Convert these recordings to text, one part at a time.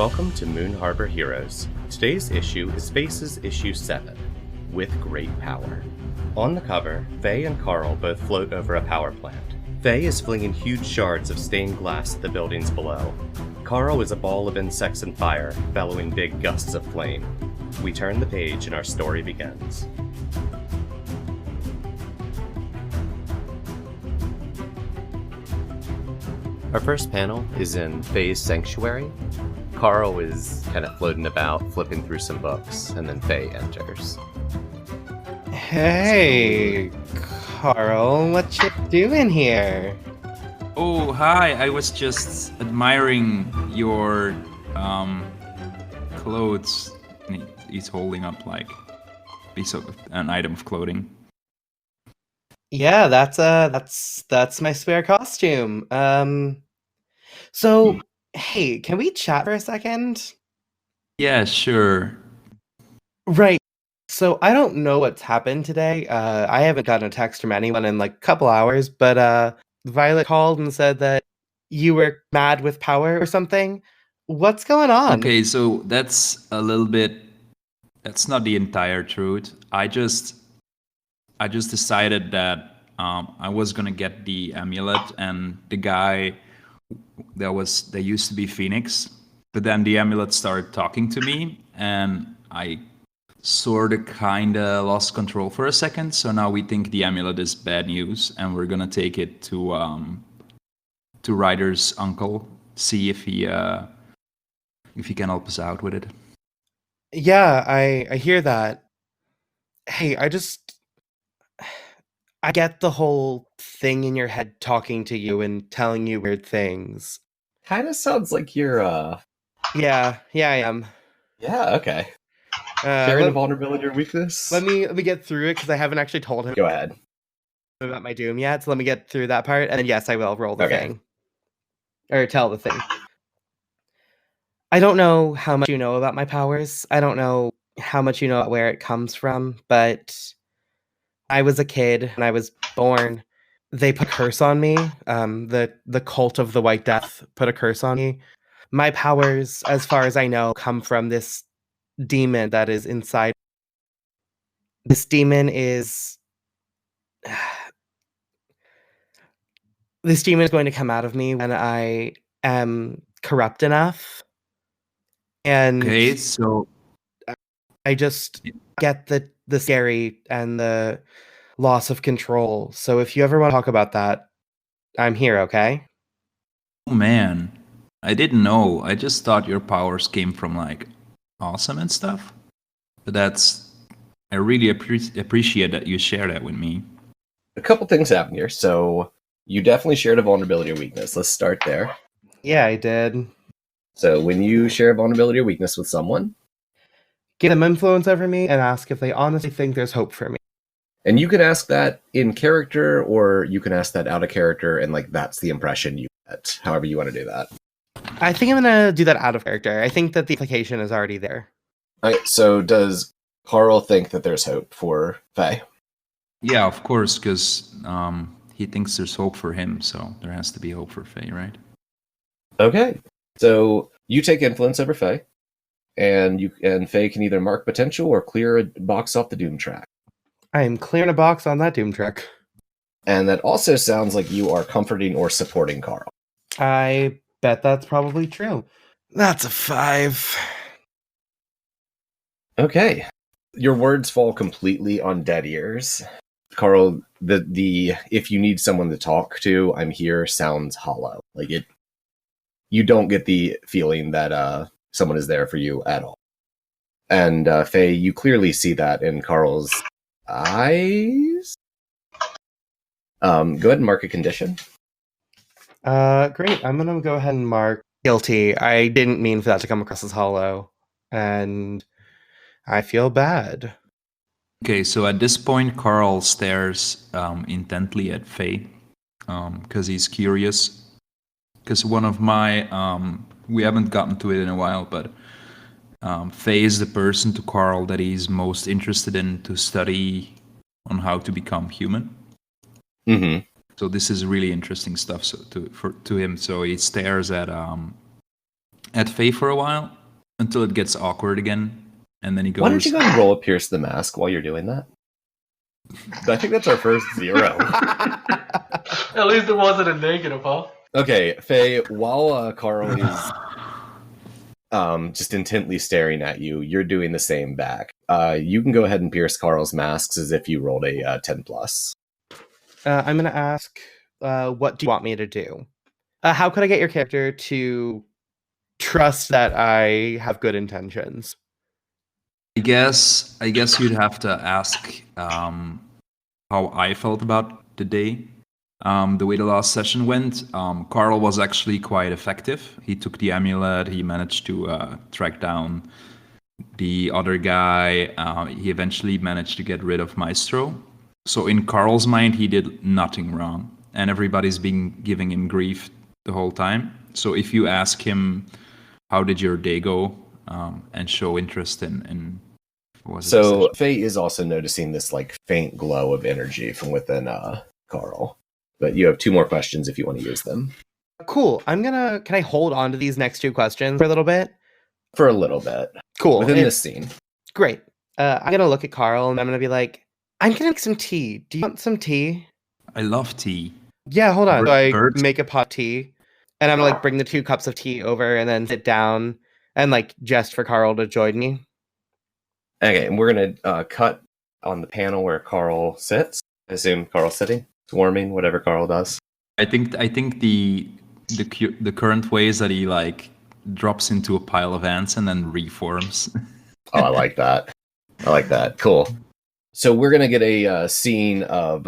Welcome to Moon Harbor Heroes. Today's issue is Face's issue 7, With Great Power. On the cover, Fae and Carl both float over a power plant. Fae is flinging huge shards of stained glass at the buildings below. Carl is a ball of insects and fire, bellowing big gusts of flame. We turn the page and our story begins. Our first panel is in Fae's sanctuary. Carl is kind of floating about, flipping through some books, and then Fae enters. Hey, Carl, what you doing here? Oh, hi. I was just admiring your clothes. He's holding up like a piece of an item of clothing. Yeah, that's my spare costume. So hey, can we chat for a second? Yeah, sure. Right. So I don't know what's happened today. I haven't gotten a text from anyone in like a couple hours, but Violet called and said that you were mad with power or something. What's going on? Okay, so that's a little bit. That's not the entire truth. I just decided that I was gonna get the amulet, and the guy that used to be Phoenix, but then the amulet started talking to me, and I sort of kind of lost control for a second. So now we think the amulet is bad news, and we're gonna take it to Ryder's uncle, see if he can help us out with it. Yeah, I hear that. Hey, I get the whole thing in your head talking to you and telling you weird things. Kinda sounds like you're, Yeah, I am. Yeah, okay. Sharing Let, a vulnerability or weakness? let me get through it because I haven't actually told him Go ahead. about my doom yet. So let me get through that part, and then yes, I will roll the Okay. thing or tell the thing. I don't know how much you know about my powers. I don't know how much you know about where it comes from, but I was a kid and I was born. They put a curse on me. The cult of the White Death put a curse on me. My powers, as far as I know, come from this demon that is inside. This demon is this demon is going to come out of me when I am corrupt enough. And Okay, so I just get the scary and the loss of control. So if you ever want to talk about that, I'm here, okay? oh man, I didn't know. I just thought your powers came from like awesome and stuff. But I really appreciate that you share that with me. A couple things happen here. So, you definitely shared a vulnerability or weakness. Let's start there. Yeah, I did. So, when you share a vulnerability or weakness with someone, Give them influence over me and ask if they honestly think there's hope for me. and you can ask that in character, or you can ask that out of character, and like that's the impression you get. However, you want to do that. I think I'm gonna do that out of character. I think that the implication is already there. Alright, so does Carl think that there's hope for Faye? Yeah, of course, because he thinks there's hope for him, so there has to be hope for Faye, right? Okay, so you take influence over Faye, and Faye can either mark potential or clear a box off the Doom track. I am clearing a box on that doom track. And that also sounds like you are comforting or supporting Carl. I bet that's probably true. That's a 5. Okay, your words fall completely on dead ears. Carl, the if you need someone to talk to, I'm here sounds hollow. Like it, you don't get the feeling that someone is there for you at all. And Faye, you clearly see that in Carl's eyes. Go ahead and mark a condition. Great. I'm gonna go ahead and mark guilty. I didn't mean for that to come across as hollow, and I feel bad. Okay, so at this point, Carl stares intently at Faye because he's curious. Because one of my, we haven't gotten to it in a while, but Faye is the person to Carl that he's most interested in to study on how to become human. Mm-hmm. So this is really interesting stuff to him. So he stares at Faye for a while, until it gets awkward again, and then he goes. Why don't you go and roll a Pierce the Mask while you're doing that? I think that's our first 0. At least it wasn't a negative, huh? Okay, Faye, while Carl is just intently staring at you, you're doing the same back. You can go ahead and pierce Carl's masks as if you rolled a 10 plus. I'm going to ask, what do you want me to do? How could I get your character to trust that I have good intentions? I guess you'd have to ask how I felt about the day. The way the last session went, Carl was actually quite effective. He took the amulet. He managed to track down the other guy. He eventually managed to get rid of Maestro. So in Carl's mind, he did nothing wrong, and everybody's been giving him grief the whole time. So if you ask him, how did your day go, and show interest in so Faye is also noticing this like faint glow of energy from within Carl. But you have 2 more questions if you want to use them. Cool. Can I hold on to these next 2 questions for a little bit? For a little bit. Cool. Within this scene. Great. I'm going to look at Carl and I'm going to be like, I'm going to make some tea. Do you want some tea? I love tea. Yeah, hold on. So I Birds? make a pot of tea and I'm going to like bring the 2 cups of tea over and then sit down and like just for Carl to join me. Okay, and we're going to cut on the panel where Carl sits. I assume Carl's sitting, swarming, whatever Carl does. I think the current way is that he like drops into a pile of ants and then reforms. Oh, I like that. Cool. So we're gonna get a scene of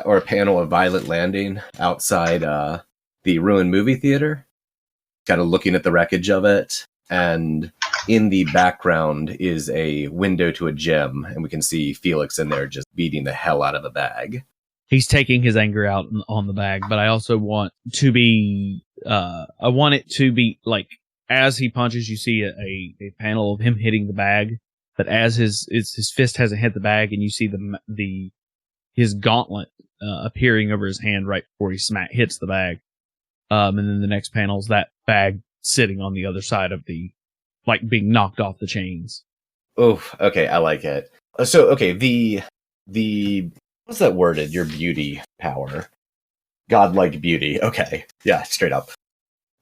or a panel of Violet landing outside the ruined movie theater, kind of looking at the wreckage of it, and in the background is a window to a gym, and we can see Felix in there just beating the hell out of a bag. He's taking his anger out on the bag, but I also want to be, I want it to be like, as he punches, you see a panel of him hitting the bag, but as his fist hasn't hit the bag, and you see his gauntlet appearing over his hand right before he hits the bag. And then the next panel is that bag sitting on the other side of like being knocked off the chains. Oh, okay, I like it. So, okay, the what's that worded? Your beauty power. Godlike beauty. Okay. Yeah, straight up.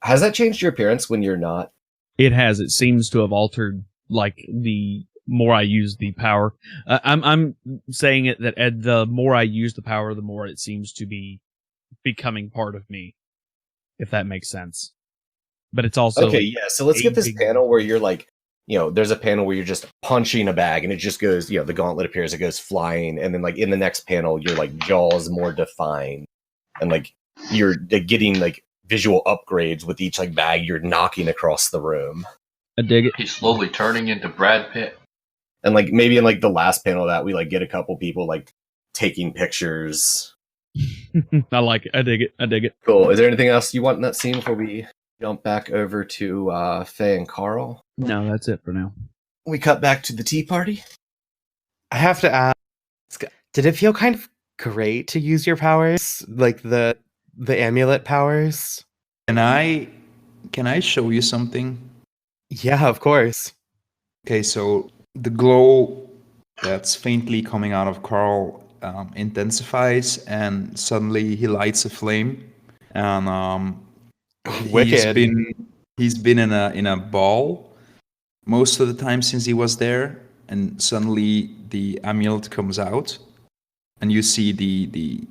Has that changed your appearance when you're not? It has. It seems to have altered, like, the more I use the power. I'm saying it that the more I use the power, the more it seems to be becoming part of me, if that makes sense. But it's also... Okay, yeah, so let's get this panel where you're like, there's a panel where you're just punching a bag and it just goes, the gauntlet appears, it goes flying, and then like in the next panel, your like jaws more defined, and like you're getting like visual upgrades with each like bag you're knocking across the room. I dig it. He's slowly turning into Brad Pitt. And like maybe in like the last panel of that, we like get a couple people like taking pictures. I like it. I dig it. Cool. Is there anything else you want in that scene before we jump back over to Faye and Carl? No, that's it for now. We cut back to the tea party. I have to ask, did it feel kind of great to use your powers? Like the amulet powers? Can I show you something? Yeah, of course. Okay, so the glow that's faintly coming out of Carl intensifies, and suddenly he lights a flame. And Wicked. he's been in a ball most of the time since he was there, and suddenly the amulet comes out, and you see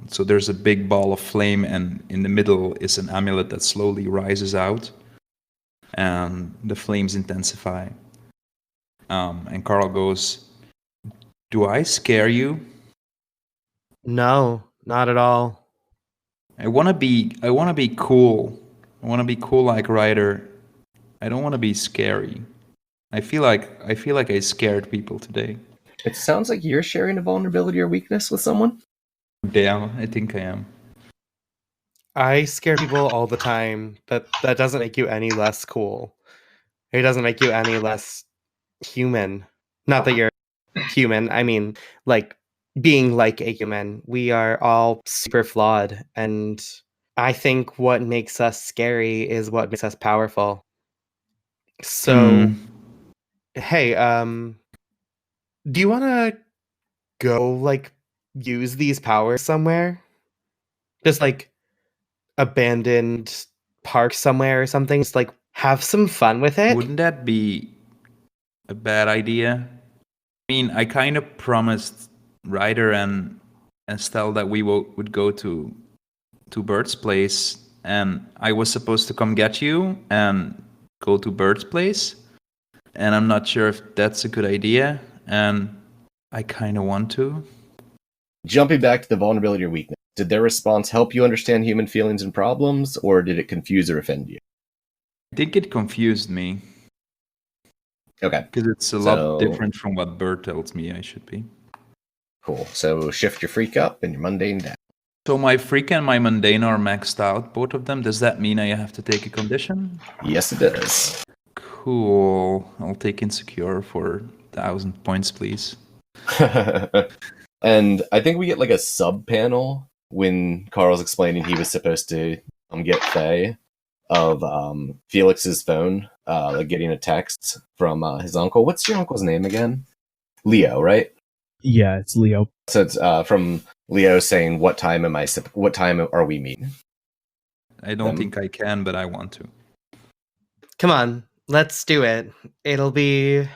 so there's a big ball of flame, and in the middle is an amulet that slowly rises out, and the flames intensify. And Carl goes, "Do I scare you?" No, not at all. I want to be cool. I want to be cool like Ryder. I don't want to be scary. I feel like I scared people today. It sounds like you're sharing a vulnerability or weakness with someone. Yeah, I think I am. I scare people all the time, but that doesn't make you any less cool. It doesn't make you any less human. Not that you're human. I mean, like, being like a human. We are all super flawed, and I think what makes us scary is what makes us powerful. So, hey, do you want to go, like, use these powers somewhere? Just, like, abandoned park somewhere or something? Just, like, have some fun with it? Wouldn't that be a bad idea? I mean, I kind of promised Ryder and Estelle that we would go to Bert's place, and I was supposed to come get you and go to Bert's place, and I'm not sure if that's a good idea, and I kind of want to. Jumping back to the vulnerability or weakness, did their response help you understand human feelings and problems, or did it confuse or offend you? I think it confused me. Okay. Because it's a lot different from what Bert tells me I should be. Cool. So shift your freak up and your mundane down. So my freak and my mundane are maxed out, both of them. Does that mean I have to take a condition? Yes, it does. Cool. I'll take insecure for 1,000 points, please. And I think we get like a sub panel when Carl's explaining he was supposed to get Fae of Felix's phone, like getting a text from his uncle. What's your uncle's name again? Leo, right? Yeah, it's Leo. So it's from Leo saying, "What time are we meeting?" I don't think I can, but I want to. Come on, let's do it. It'll be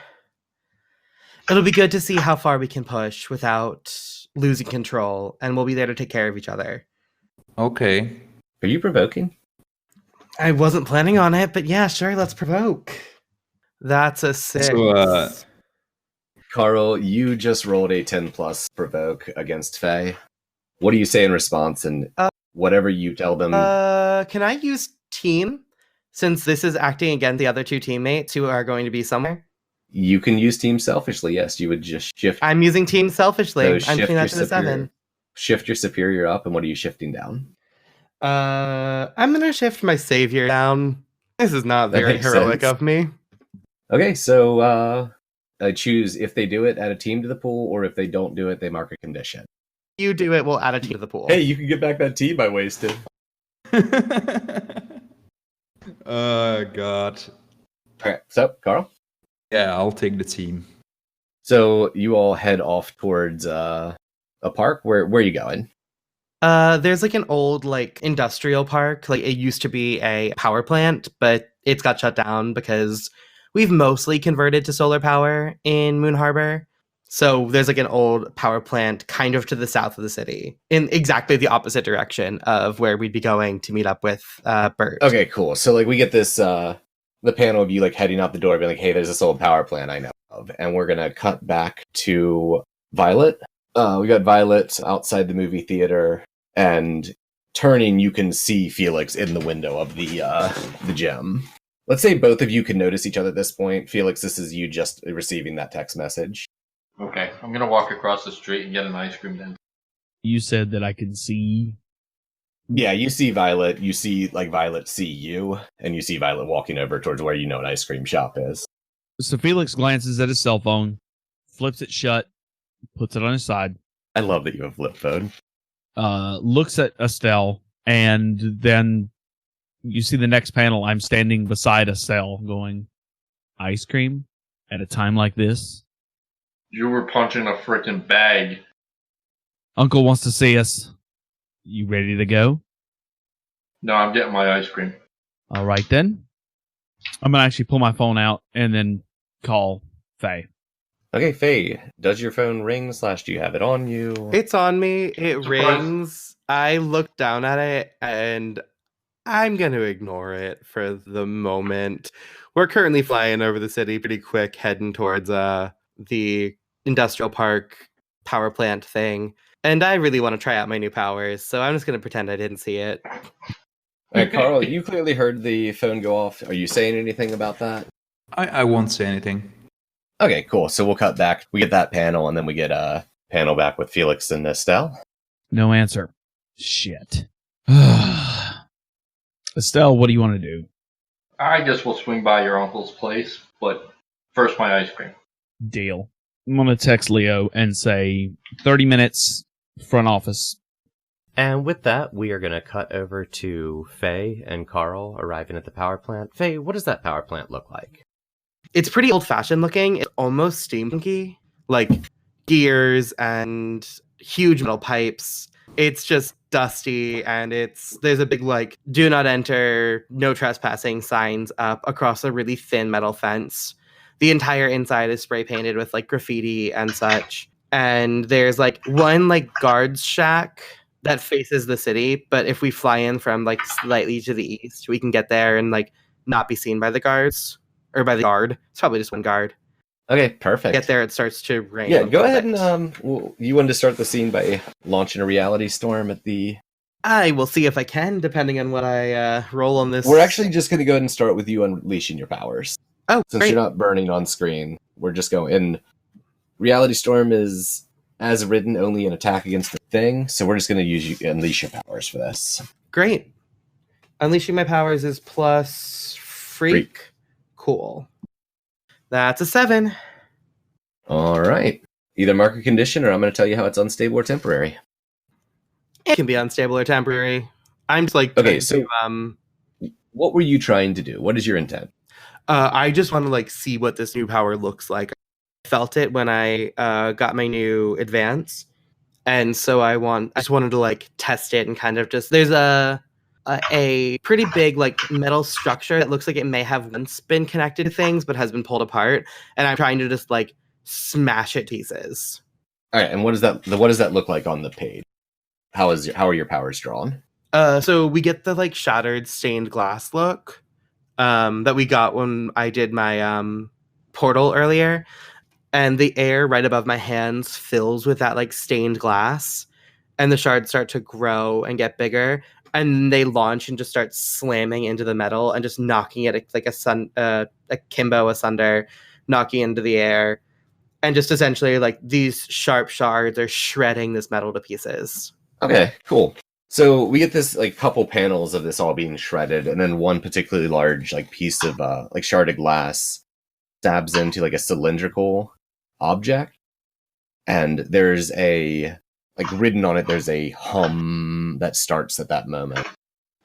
good to see how far we can push without losing control, and we'll be there to take care of each other. Okay. Are you provoking? I wasn't planning on it, but yeah, sure, let's provoke. That's a 6. So, Carl, you just rolled a 10 plus provoke against Faye. What do you say in response? And whatever you tell them. Can I use team since this is acting against the other two teammates who are going to be somewhere? You can use team selfishly. Yes, you would just shift. I'm using team selfishly. So I'm putting that to the 7. Shift your superior up, and what are you shifting down? I'm gonna shift my savior down. This is not very heroic of me. Okay, so I choose if they do it, add a team to the pool, or if they don't do it, they mark a condition. You do it, we'll add a team to the pool. Hey, you can get back that team I wasted. Oh, God. Okay, so Carl? Yeah, I'll take the team. So you all head off towards a park. Where are you going? There's like an old like industrial park. Like it used to be a power plant, but it's got shut down because we've mostly converted to solar power in Moon Harbor. So there's like an old power plant kind of to the south of the city in exactly the opposite direction of where we'd be going to meet up with Bert. Okay, cool. So like we get this the panel of you like heading out the door being like, hey, there's this old power plant I know of. And we're gonna cut back to Violet. We got Violet outside the movie theater, and turning, you can see Felix in the window of the gym. Let's say both of you can notice each other at this point. Felix, this is you just receiving that text message. Okay, I'm gonna walk across the street and get an ice cream then. You said that I could see. Yeah, you see Violet. You see like Violet see you, and you see Violet walking over towards where you know an ice cream shop is. So Felix glances at his cell phone, flips it shut, puts it on his side. I love that you have a flip phone. Looks at Estelle, and then you see the next panel. I'm standing beside Estelle going, ice cream at a time like this? You were punching a frickin' bag. Uncle wants to see us. You ready to go? No, I'm getting my ice cream. All right, then. I'm going to actually pull my phone out and then call Faye. Okay, Faye, does your phone ring / do you have it on you? It's on me. It Surprise. rings. I look down at it and I'm going to ignore it for the moment. We're currently flying over the city pretty quick, heading towards the industrial park power plant thing. And I really want to try out my new powers, so I'm just going to pretend I didn't see it. All right, Carl, you clearly heard the phone go off. Are you saying anything about that? I won't say anything. Okay, cool. So we'll cut back. We get that panel, and then we get a panel back with Felix and Estelle. No answer. Shit. Estelle, what do you want to do? I guess we'll swing by your uncle's place, but first my ice cream. Deal. I'm going to text Leo and say 30 minutes, front office. And with that, we are going to cut over to Faye and Carl arriving at the power plant. Faye, what does that power plant look like? It's pretty old-fashioned looking. It's almost steampunky, like gears and huge metal pipes. It's just dusty, and there's a big like "Do not enter, no trespassing" signs up across a really thin metal fence. The entire inside is spray painted with like graffiti and such. And there's like one like guard's shack that faces the city, but if we fly in from like slightly to the east, we can get there and like not be seen by the guards or by the guard. It's probably just one guard. Okay, perfect. Get there, it starts to rain. Yeah, go ahead and you wanted to start the scene by launching a reality storm at the. I will see if I can, depending on what I roll on this. We're actually just going to go ahead and start with you unleashing your powers. Oh, Since great. you're not burning on screen, we're just going. And reality storm is as written only an attack against the thing, so we're just going to unleash your powers for this. Great. Unleashing my powers is plus freak. Cool. That's a 7. All right. Either mark a condition, or I'm going to tell you how it's unstable or temporary. It can be unstable or temporary. I'm just like Okay. So, to, what were you trying to do? What is your intent? I just want to like see what this new power looks like. I felt it when I got my new advance, and so I just wanted to like test it and kind of just. There's a pretty big like metal structure that looks like it may have once been connected to things but has been pulled apart, and I'm trying to just like smash it to pieces. All right. And what does that look like on the page? How are your powers drawn? So we get the like shattered stained glass look that we got when I did my portal earlier, and the air right above my hands fills with that like stained glass, and the shards start to grow and get bigger, and they launch and just start slamming into the metal and just knocking it like a kimbo asunder, knocking into the air, and just essentially like these sharp shards are shredding this metal to pieces. Okay, cool. So we get this like couple panels of this all being shredded, and then one particularly large like piece of like sharded glass stabs into like a cylindrical object, and there's a like written on it. There's a hum that starts at that moment,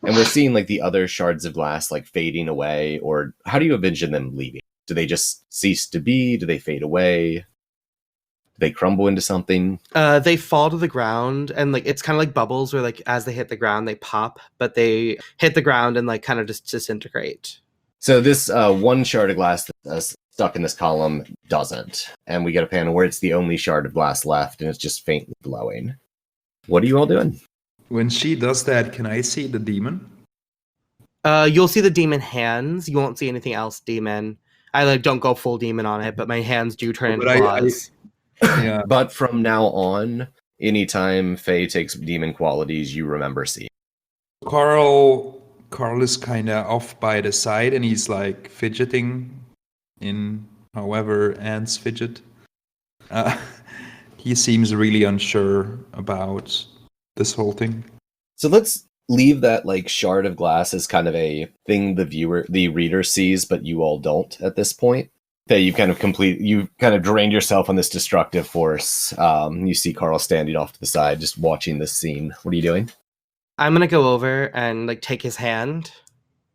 and we're seeing like the other shards of glass like fading away. Or how do you envision them leaving? Do they just cease to be? Do they fade away? They crumble into something. They fall to the ground, and like it's kind of like bubbles where like as they hit the ground they pop, but they hit the ground and like kind of just disintegrate. So this one shard of glass that's stuck in this column doesn't, and we get a panel where it's the only shard of glass left, and it's just faintly glowing. What are you all doing? When she does that, can I see the demon? You'll see the demon hands. You won't see anything else demon. I like don't go full demon on it, but my hands do turn into claws. Yeah. But from now on, anytime Fae takes demon qualities, you remember seeing. Carl is kind of off by the side, and he's like fidgeting in however ants fidget. He seems really unsure about this whole thing. So let's leave that like shard of glass as kind of a thing the reader sees, but you all don't at this point. That you've kind of drained yourself on this destructive force. You see Carl standing off to the side, just watching this scene. What are you doing? I'm gonna go over and like take his hand.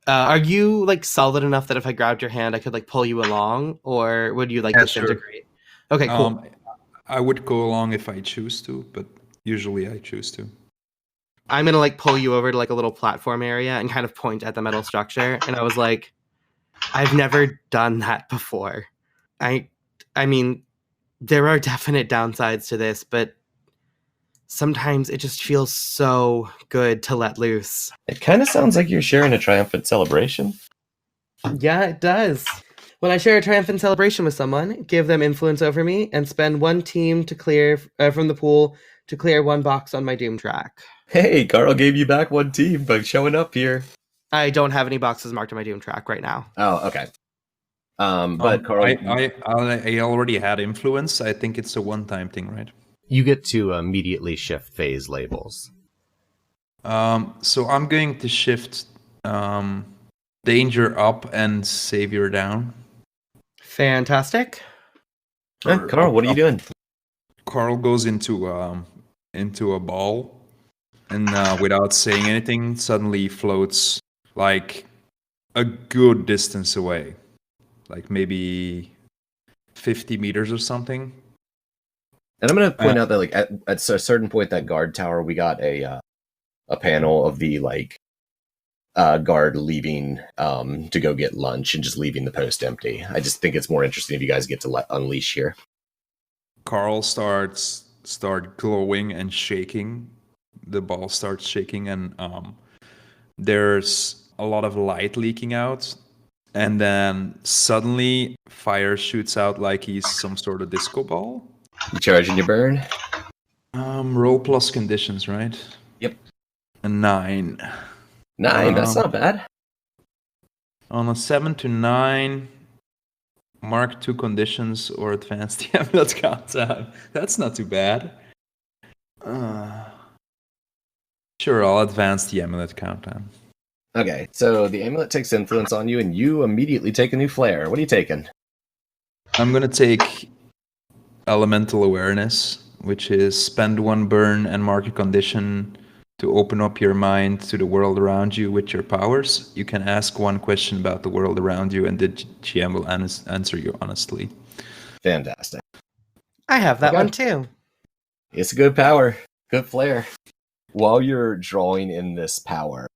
Are you like solid enough that if I grabbed your hand, I could like pull you along, or would you like disintegrate? Sure. Okay, cool. I would go along if I choose to, but usually I choose to. I'm gonna like pull you over to like a little platform area and kind of point at the metal structure. And I was like, I've never done that before. I mean, there are definite downsides to this, but sometimes it just feels so good to let loose. It kind of sounds like you're sharing a triumphant celebration. Yeah, it does. When I share a triumphant celebration with someone, give them influence over me, and spend one team to clear from the pool to clear one box on my Doom track. Hey, Carl gave you back one team by showing up here. I don't have any boxes marked on my Doom track right now. Oh, okay. But Carl, I already had influence. I think it's a one-time thing, right? You get to immediately shift phase labels. So I'm going to shift danger up and savior down. Fantastic. Carl, what are you doing? Carl goes into a ball, and without saying anything, suddenly floats like a good distance away. like maybe 50 meters or something. And I'm going to point out that, like, at a certain point, that guard tower, we got a panel of the guard leaving to go get lunch and just leaving the post empty. I just think it's more interesting if you guys get to unleash here. Carl starts glowing and shaking. The ball starts shaking, and there's a lot of light leaking out. And then suddenly fire shoots out like he's some sort of disco ball. You charging your burn? Roll plus conditions, right? Yep. A 9. 9, that's not bad. On a 7 to 9, mark 2 conditions or advance the amulet countdown. That's not too bad. Sure, I'll advance the amulet countdown. Okay, so the amulet takes influence on you, and you immediately take a new flare. What are you taking? I'm gonna take elemental awareness, which is spend 1 burn and mark a condition to open up your mind to the world around you with your powers. You can ask 1 question about the world around you, and the GM will answer you honestly. Fantastic. I have that Okay. one too. It's a good power. Good flare. While you're drawing in this power,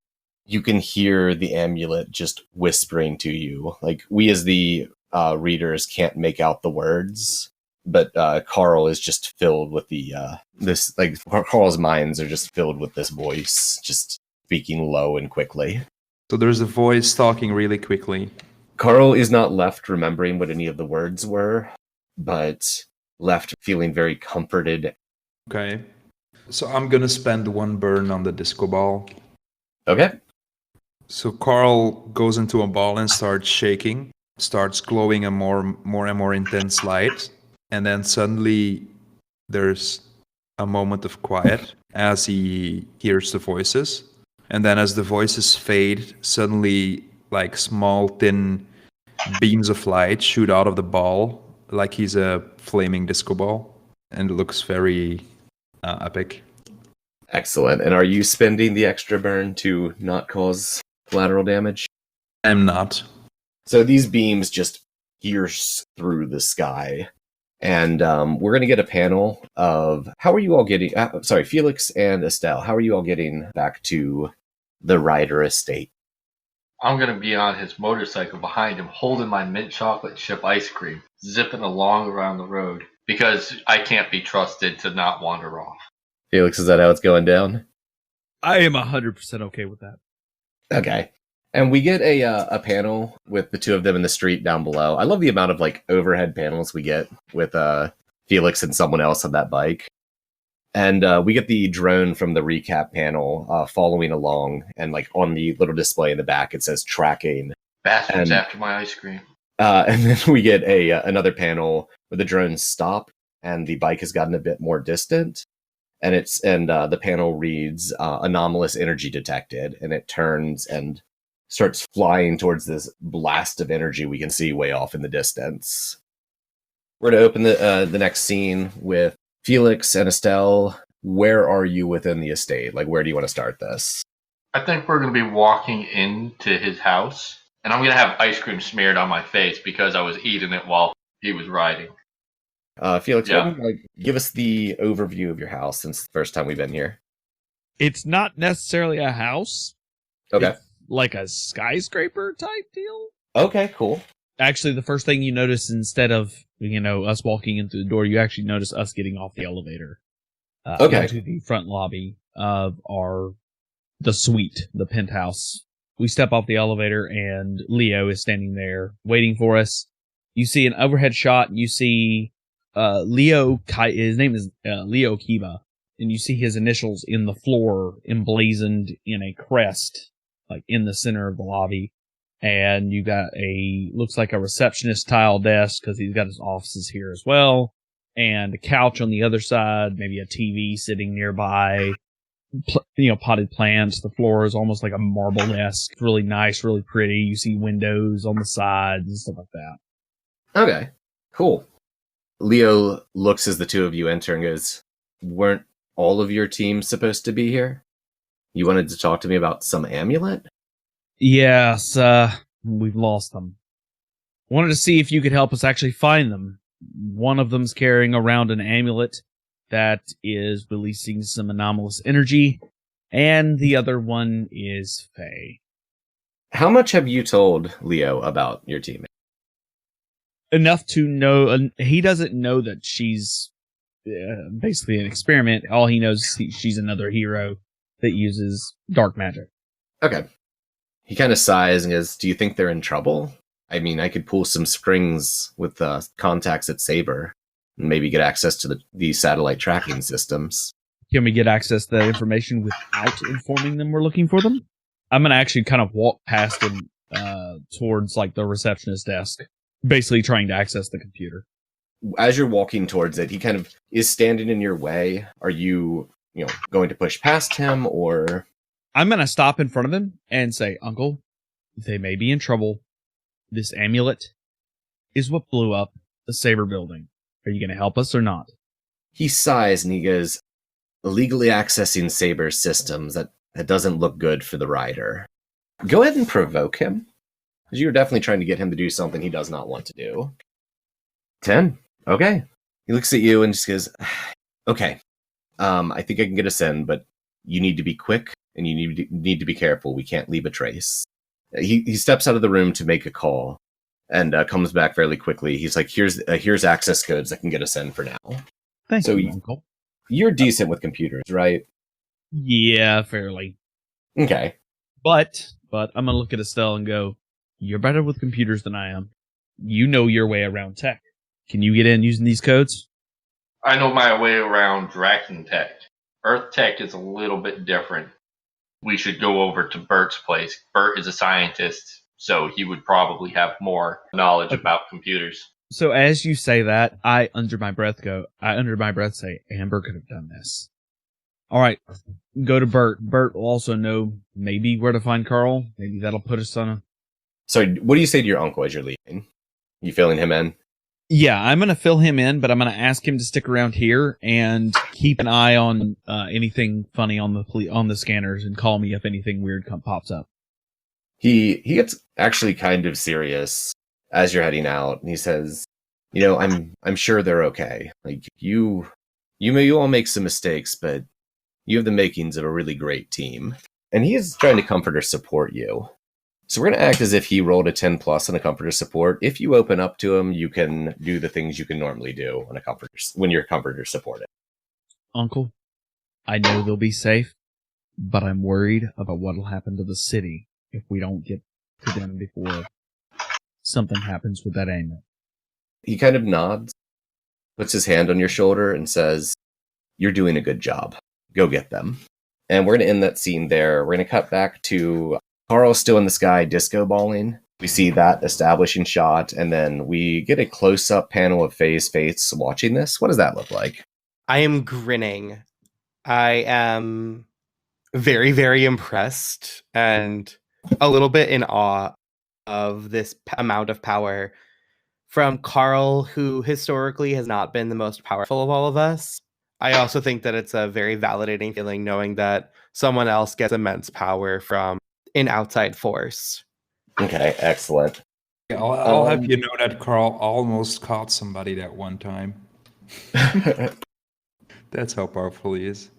you can hear the amulet just whispering to you. Like, we as the readers can't make out the words, but Carl is just filled with Carl's minds are just filled with this voice, just speaking low and quickly. So there's a voice talking really quickly. Carl is not left remembering what any of the words were, but left feeling very comforted. Okay. So I'm gonna spend 1 burn on the disco ball. Okay. So Carl goes into a ball and starts shaking, starts glowing a more and more intense light, and then suddenly there's a moment of quiet as he hears the voices. And then as the voices fade, suddenly like small thin beams of light shoot out of the ball like he's a flaming disco ball, and it looks very epic. Excellent. And are you spending the extra burn to not cause collateral damage? I'm not. So these beams just pierce through the sky. And we're going to get a panel of how are you all getting... Felix and Estelle, how are you all getting back to the Ryder estate? I'm going to be on his motorcycle behind him, holding my mint chocolate chip ice cream, zipping along around the road, because I can't be trusted to not wander off. Felix, is that how it's going down? I am 100% okay with that. Okay. And we get a panel with the two of them in the street down below. I love the amount of like overhead panels we get with Felix and someone else on that bike. And we get the drone from the recap panel following along, and like on the little display in the back it says tracking. Bastards after my ice cream. And then we get another panel where the drones stop and the bike has gotten a bit more distant. And the panel reads anomalous energy detected, and it turns and starts flying towards this blast of energy we can see way off in the distance. We're going to open the next scene with Felix and Estelle. Where are you within the estate? Like, where do you want to start this? I think we're going to be walking into his house, and I'm going to have ice cream smeared on my face because I was eating it while he was riding. Felix, Yeah. give us the overview of your house since the first time we've been here. It's not necessarily a house. Okay. It's like a skyscraper type deal. Okay, cool. Actually, the first thing you notice, instead of us walking in through the door, you actually notice us getting off the elevator. Okay. Into the front lobby of the suite, the penthouse. We step off the elevator, and Leo is standing there waiting for us. You see an overhead shot. You see his name is Leo Kiba, and you see his initials in the floor emblazoned in a crest, like in the center of the lobby. And you got looks like a receptionist tile desk, because he's got his offices here as well, and a couch on the other side, maybe a TV sitting nearby, potted plants. The floor is almost like a marble desk. Really nice, really pretty. You see windows on the sides and stuff like that. Okay, cool. Leo looks as the two of you enter and goes, weren't all of your team supposed to be here? You wanted to talk to me about some amulet? Yes, we've lost them. Wanted to see if you could help us actually find them. One of them's carrying around an amulet that is releasing some anomalous energy, and the other one is Fae. How much have you told Leo about your teammate? Enough to know, he doesn't know that she's basically an experiment. All he knows is she's another hero that uses dark magic. Okay. He kind of sighs and goes, do you think they're in trouble? I mean, I could pull some strings with contacts at Saber and maybe get access to the satellite tracking systems. Can we get access to that information without informing them we're looking for them? I'm going to actually kind of walk past him towards like the receptionist desk, basically trying to access the computer. As you're walking towards it, he kind of is standing in your way. Are you going to push past him, or? I'm going to stop in front of him and say, Uncle, they may be in trouble. This amulet is what blew up the Saber building. Are you going to help us or not? He sighs and he goes, illegally accessing Saber's systems, that doesn't look good for the rider. Go ahead and provoke him, because you're definitely trying to get him to do something he does not want to do. 10. Okay. He looks at you and just goes, okay, I think I can get us in, but you need to be quick and you need to be careful. We can't leave a trace. He steps out of the room to make a call and comes back fairly quickly. He's like, here's access codes that can get us in for now. Thank you, Uncle. You're decent with computers, right? Yeah, fairly. Okay. But I'm going to look at Estelle and go, you're better with computers than I am. You know your way around tech. Can you get in using these codes? I know my way around Draken tech. Earth tech is a little bit different. We should go over to Bert's place. Bert is a scientist, so he would probably have more knowledge about computers. So as you say that, I under my breath say, Amber could have done this. All right, go to Bert. Bert will also know maybe where to find Carl. Maybe that'll put us on a... So what do you say to your uncle as you're leaving? You filling him in? Yeah, I'm going to fill him in, but I'm going to ask him to stick around here and keep an eye on anything funny on the scanners and call me if anything weird pops up. He gets actually kind of serious as you're heading out, and he says, I'm sure they're okay. Like you all make some mistakes, but you have the makings of a really great team. And he is trying to comfort or support you. So we're going to act as if he rolled a 10 plus on a comforter support. If you open up to him, you can do the things you can normally do on when you're comforter supported. Uncle, I know they'll be safe, but I'm worried about what'll happen to the city if we don't get to them before something happens with that amulet. He kind of nods, puts his hand on your shoulder, and says, you're doing a good job. Go get them. And we're going to end that scene there. We're going to cut back to Carl still in the sky disco balling. We see that establishing shot, and then we get a close-up panel of Faye's face watching this. What does that look like? I am grinning. I am very, very impressed and a little bit in awe of this amount of power from Carl, who historically has not been the most powerful of all of us. I also think that it's a very validating feeling knowing that someone else gets immense power from an outside force. Okay, excellent. I'll have you know that Carl almost caught somebody that one time. That's how powerful he is.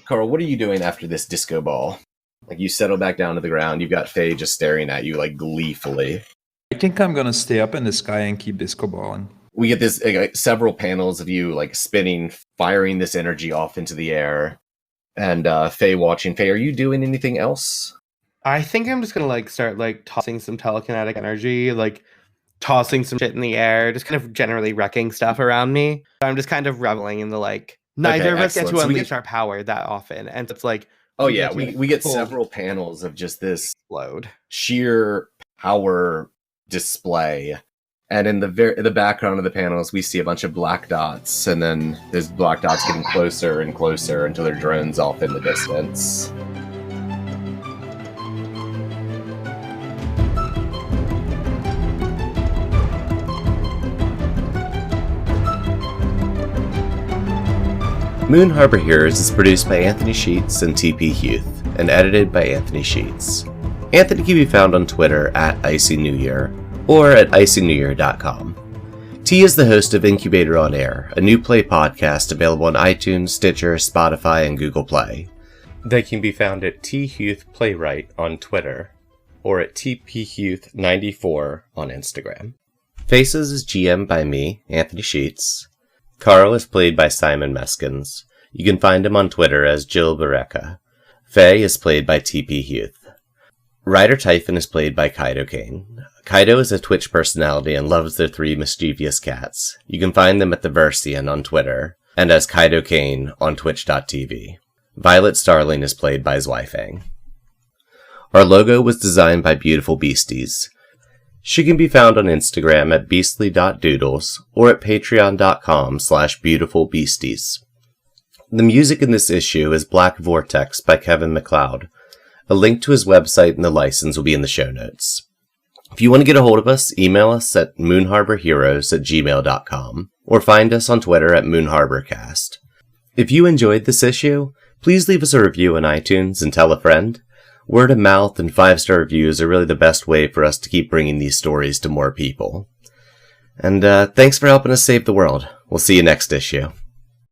Carl, what are you doing after this disco ball? Like, you settle back down to the ground, you've got Faye just staring at you, like, gleefully. I think I'm gonna stay up in the sky and keep disco balling. We get this several panels of you, like, spinning, firing this energy off into the air, and Faye watching. Faye, are you doing anything else? I think I'm just gonna start tossing some telekinetic energy, tossing some shit in the air, just kind of generally wrecking stuff around me. I'm just kind of reveling in the neither of us get to unleash our power that often, and it's oh yeah, we get several panels of just this explode sheer power display, and in the background of the panels we see a bunch of black dots, and then there's black dots getting closer and closer until they're drones off in the distance. Moon Harbor Heroes is produced by Anthony Sheets and TP Huth, and edited by Anthony Sheets. Anthony can be found on Twitter at Icy New Year, or at icingnewyear.com. T is the host of Incubator on Air, a new play podcast available on iTunes, Stitcher, Spotify, and Google Play. They can be found at T Huth Playwright on Twitter, or at TPHuth94 on Instagram. Faces is GM by me, Anthony Sheets. Carl is played by Simon Meskins. You can find him on Twitter as Jill Bareka. Fae is played by TP Huth. Ryder Typhon is played by Kaido Kane. Kaido is a Twitch personality and loves their 3 mischievous cats. You can find them at the Versian on Twitter, and as Kaido Kane on twitch.tv. Violet Starling is played by Zweifang. Our logo was designed by Beautiful Beasties. She can be found on Instagram at beastly.doodles or at patreon.com/beautifulbeasties. The music in this issue is Black Vortex by Kevin MacLeod. A link to his website and the license will be in the show notes. If you want to get a hold of us, email us at moonharborheroes@gmail.com or find us on Twitter at moonharborcast. If you enjoyed this issue, please leave us a review on iTunes and tell a friend. Word of mouth and 5-star reviews are really the best way for us to keep bringing these stories to more people. And thanks for helping us save the world. We'll see you next issue.